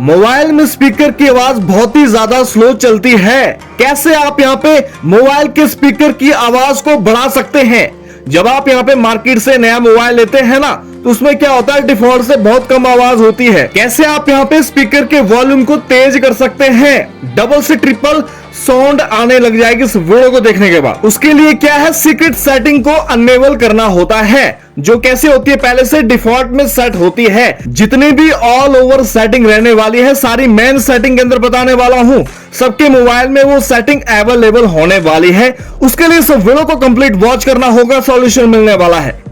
Mobile में speaker की आवाज बहुत ही ज्यादा स्लो चलती है। कैसे आप यहाँ पे मोबाइल के स्पीकर की आवाज को बढ़ा सकते हैं? जब आप यहाँ पे मार्केट से नया मोबाइल लेते हैं ना, तो उसमें क्या होता है, डिफॉल्ट से बहुत कम आवाज होती है। कैसे आप यहाँ पे स्पीकर के वॉल्यूम को तेज कर सकते हैं? डबल से ट्रिपल साउंड आने लग जाएगी इस वीडियो को देखने के बाद। उसके लिए क्या है, सीक्रेट सेटिंग को अनेबल करना होता है, जो कैसे होती है, पहले से डिफॉल्ट में सेट होती है। जितनी भी ऑल ओवर सेटिंग रहने वाली है, सारी मेन सेटिंग के अंदर बताने वाला हूं। सबके मोबाइल में वो सेटिंग अवेलेबल होने वाली है। उसके लिए सब वीडियो को कंप्लीट वॉच करना होगा, सॉल्यूशन मिलने वाला है।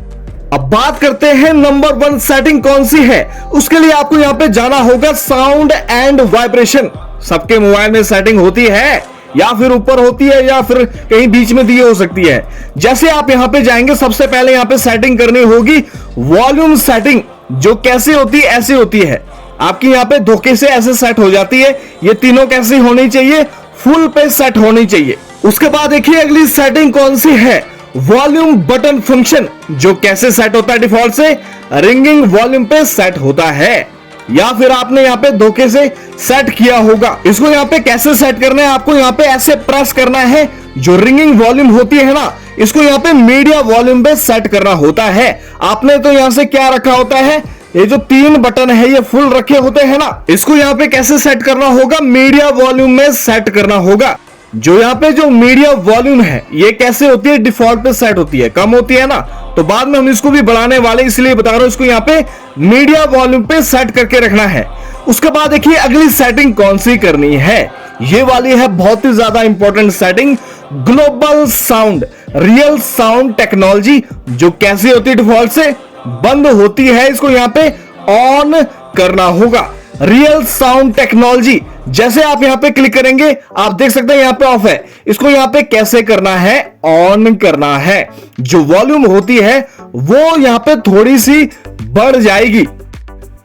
अब बात करते हैं नंबर 1 सेटिंग कौन सी है। उसके लिए आपको यहाँ पे जाना होगा साउंड एंड वाइब्रेशन। सबके मोबाइल में सेटिंग होती है, या फिर ऊपर होती है, या फिर कहीं बीच में दी हो सकती है। जैसे आप यहाँ पे जाएंगे, सबसे पहले यहाँ पे सेटिंग करनी होगी वॉल्यूम सेटिंग, जो कैसे होती है, ऐसी होती है। आपकी यहाँ पे धोखे से ऐसे सेट हो जाती है। ये तीनों कैसी होनी चाहिए, फुल पे सेट होनी चाहिए। उसके बाद देखिए अगली सेटिंग कौन सी है, वॉल्यूम बटन फंक्शन, जो कैसे सेट होता है, डिफॉल्ट से रिंगिंग वॉल्यूम पे सेट होता है, या फिर आपने यहाँ पे धोखे से सेट किया होगा। इसको यहाँ पे कैसे सेट करना है, आपको यहाँ पे ऐसे प्रेस करना है। जो रिंगिंग वॉल्यूम होती है ना, इसको यहाँ पे मीडिया वॉल्यूम पे सेट करना होता है। आपने तो यहाँ से क्या रखा होता है, ये जो 3 बटन है ये फुल रखे होते हैं ना, इसको यहाँ पे कैसे सेट करना होगा, मीडिया वॉल्यूम में सेट करना होगा। जो यहाँ पे जो मीडिया वॉल्यूम है, ये कैसे होती है, डिफॉल्ट पे सेट होती है, कम होती है ना, तो बाद में हम इसको भी बढ़ाने वाले, इसलिए बता रहा हूं। इसको यहाँ पे मीडिया वॉल्यूम पे सेट करके रखना है। उसके बाद देखिए अगली सेटिंग कौन सी करनी है, ये वाली है बहुत ही ज्यादा important setting, global sound real sound technology, जो कैसे होती है, डिफॉल्ट से बंद होती है। इसको यहाँ पे ऑन करना होगा, रियल साउंड टेक्नोलॉजी। जैसे आप यहाँ पे क्लिक करेंगे, आप देख सकते हैं यहाँ पे ऑफ है। इसको यहाँ पे कैसे करना है, ऑन करना है। जो वॉल्यूम होती है वो यहाँ पे थोड़ी सी बढ़ जाएगी।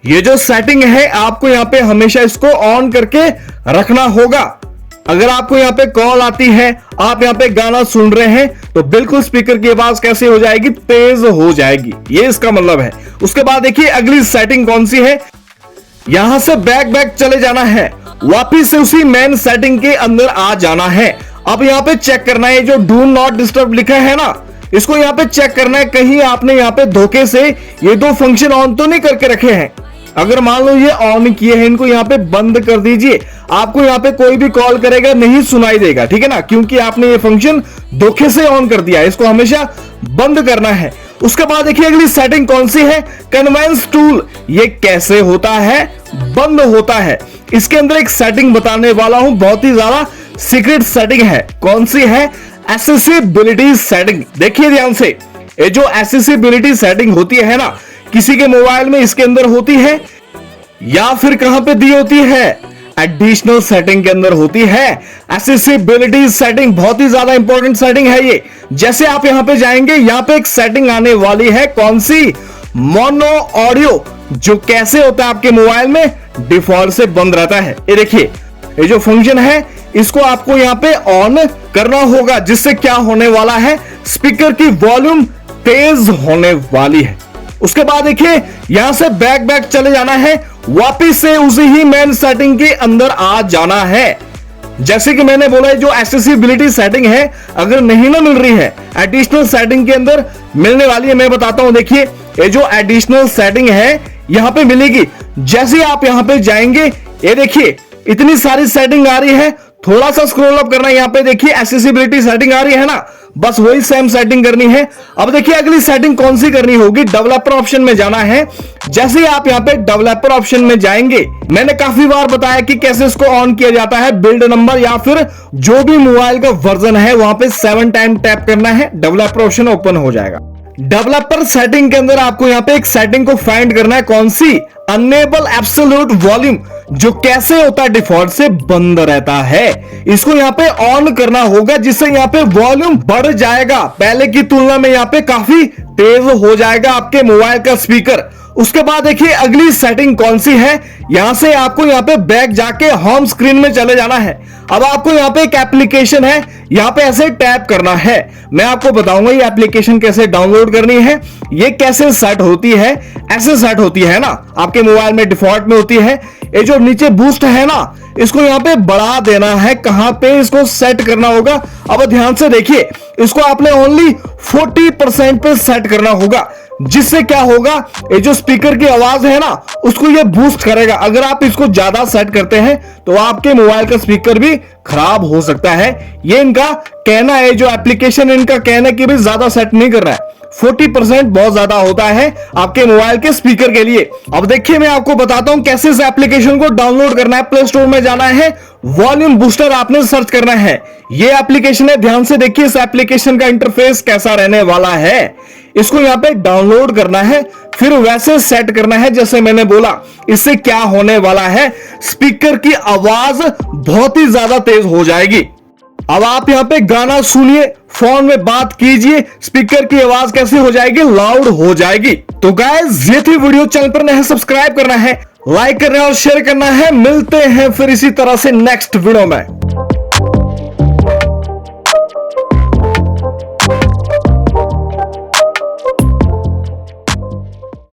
ये जो सेटिंग है, आपको यहाँ पे हमेशा इसको ऑन करके रखना होगा। अगर आपको यहाँ पे कॉल आती है, आप यहाँ पे गाना सुन रहे हैं, तो बिल्कुल स्पीकर की आवाज कैसे हो जाएगी, तेज हो जाएगी, ये इसका मतलब है। उसके बाद देखिए अगली सेटिंग कौन सी है, यहां से बैक चले जाना है, वापिस से उसी मेन सेटिंग के अंदर आ जाना है। अब यहाँ पे चेक करना है, जो डू नॉट डिस्टर्ब लिखा है ना, इसको यहाँ पे चेक करना है, कहीं आपने यहाँ पे धोखे से ये 2 फंक्शन ऑन तो नहीं करके रखे हैं। अगर मान लो ये ऑन किए हैं, इनको यहाँ पे बंद कर दीजिए। आपको यहाँ पे कोई भी कॉल करेगा नहीं सुनाई देगा, ठीक है ना, क्योंकि आपने ये फंक्शन धोखे से ऑन कर दिया है। इसको हमेशा बंद करना है। उसके बाद देखिए अगली सेटिंग कौन सी है, कन्वेंस टूल। ये कैसे होता है, बंद होता है। इसके अंदर एक सेटिंग बताने वाला हूं, बहुत ही ज्यादा सीक्रेट सेटिंग है। कौन सी है, एक्सेसिबिलिटी सेटिंग। देखिए ध्यान से, ये जो एक्सेसिबिलिटी सेटिंग होती है ना, किसी के मोबाइल में इसके अंदर होती है, या फिर कहां पे दी होती है, एडिशनल सेटिंग के अंदर होती है। एक्सेसिबिलिटी सेटिंग बहुत ही ज्यादा इंपॉर्टेंट सेटिंग है ये। जैसे आप यहां पे जाएंगे, यहां पे एक सेटिंग आने वाली है, कौन सी, मोनो ऑडियो, जो कैसे होता है आपके मोबाइल में डिफॉल्ट से बंद रहता है। ये देखिए, ये जो फंक्शन है, इसको आपको यहां पे ऑन करना होगा, जिससे क्या होने वाला है, स्पीकर की वॉल्यूम तेज होने वाली है। उसके बाद देखिए यहां से बैक चले जाना है, वापिस से उसी ही मेन सेटिंग के अंदर आ जाना है। जैसे कि मैंने बोला, जो एक्सेसिबिलिटी सेटिंग है, अगर नहीं ना मिल रही है, एडिशनल सेटिंग के अंदर मिलने वाली है। मैं बताता हूं, देखिए ये जो एडिशनल सेटिंग है यहां पे मिलेगी। जैसे आप यहां पे जाएंगे, ये देखिए इतनी सारी सेटिंग आ रही है, थोड़ा सा स्क्रॉल अप करना है। यहां पे देखिए एक्सेसिबिलिटी सेटिंग आ रही है ना, बस वही सेम सेटिंग करनी है। अब देखिए अगली सेटिंग कौन सी करनी होगी, डेवलपर ऑप्शन में जाना है। जैसे आप यहाँ पे डेवलपर ऑप्शन में जाएंगे, मैंने काफी बार बताया कि कैसे इसको ऑन किया जाता है। बिल्ड नंबर या फिर जो भी मोबाइल का वर्जन है, वहां पे 7 टाइम टैप करना है, डेवलपर ऑप्शन ओपन हो जाएगा। डेवलपर सेटिंग के अंदर आपको यहाँ पे एक सेटिंग को फाइंड करना है, कौन सी, अनेबल एब्सोल्यूट वॉल्यूम, जो कैसे होता है, डिफॉल्ट से बंद रहता है। इसको यहाँ पे ऑन करना होगा, जिससे यहाँ पे वॉल्यूम बढ़ जाएगा, पहले की तुलना में यहाँ पे काफी तेज हो जाएगा आपके मोबाइल का स्पीकर। उसके बाद देखिए अगली सेटिंग कौन सी है, यहां से आपको यहां पे बैक जाके होम स्क्रीन में चले जाना है। अब आपको यहां पे एक एप्लीकेशन है, यहां पे ऐसे टैप करना है। मैं आपको बताऊंगा ये एप्लीकेशन कैसे डाउनलोड करनी है, ये कैसे सेट होती है। ऐसे सेट होती है ना, आपके मोबाइल में डिफॉल्ट में होती है। ये जो नीचे बूस्ट है ना, इसको यहां पे बढ़ा देना है। कहां पे इसको सेट करना होगा, अब ध्यान से देखिए, इसको आपने ओनली 40% पे सेट करना होगा, जिससे क्या होगा, ये जो स्पीकर की आवाज है ना, उसको ये बूस्ट करेगा। अगर आप इसको ज्यादा सेट करते हैं तो आपके मोबाइल का स्पीकर भी खराब हो सकता है। ये इनका कहना है, जो एप्लीकेशन इनका कहना है कि भाई ज्यादा सेट नहीं कर रहा है, 40% बहुत ज्यादा होता है आपके मोबाइल के स्पीकर के लिए। अब देखिए मैं आपको बताता हूं कैसे इस एप्लीकेशन को डाउनलोड करना है। प्ले स्टोर में जाना है, वॉल्यूम बूस्टर आपने सर्च करना है। ये एप्लीकेशन है, ध्यान से देखिए इस एप्लीकेशन का इंटरफेस कैसा रहने वाला है। इसको यहां पे डाउनलोड करना है, फिर वैसे सेट करना है जैसे मैंने बोला। इससे क्या होने वाला है, स्पीकर की आवाज बहुत ही ज्यादा तेज हो जाएगी। अब आप यहां पे गाना सुनिए, फोन में बात कीजिए, स्पीकर की आवाज कैसे हो जाएगी, लाउड हो जाएगी। तो गाइस ये थी वीडियो, चैनल पर नए हैं सब्सक्राइब करना है, लाइक करना है और शेयर करना है। मिलते हैं फिर इसी तरह से नेक्स्ट वीडियो में।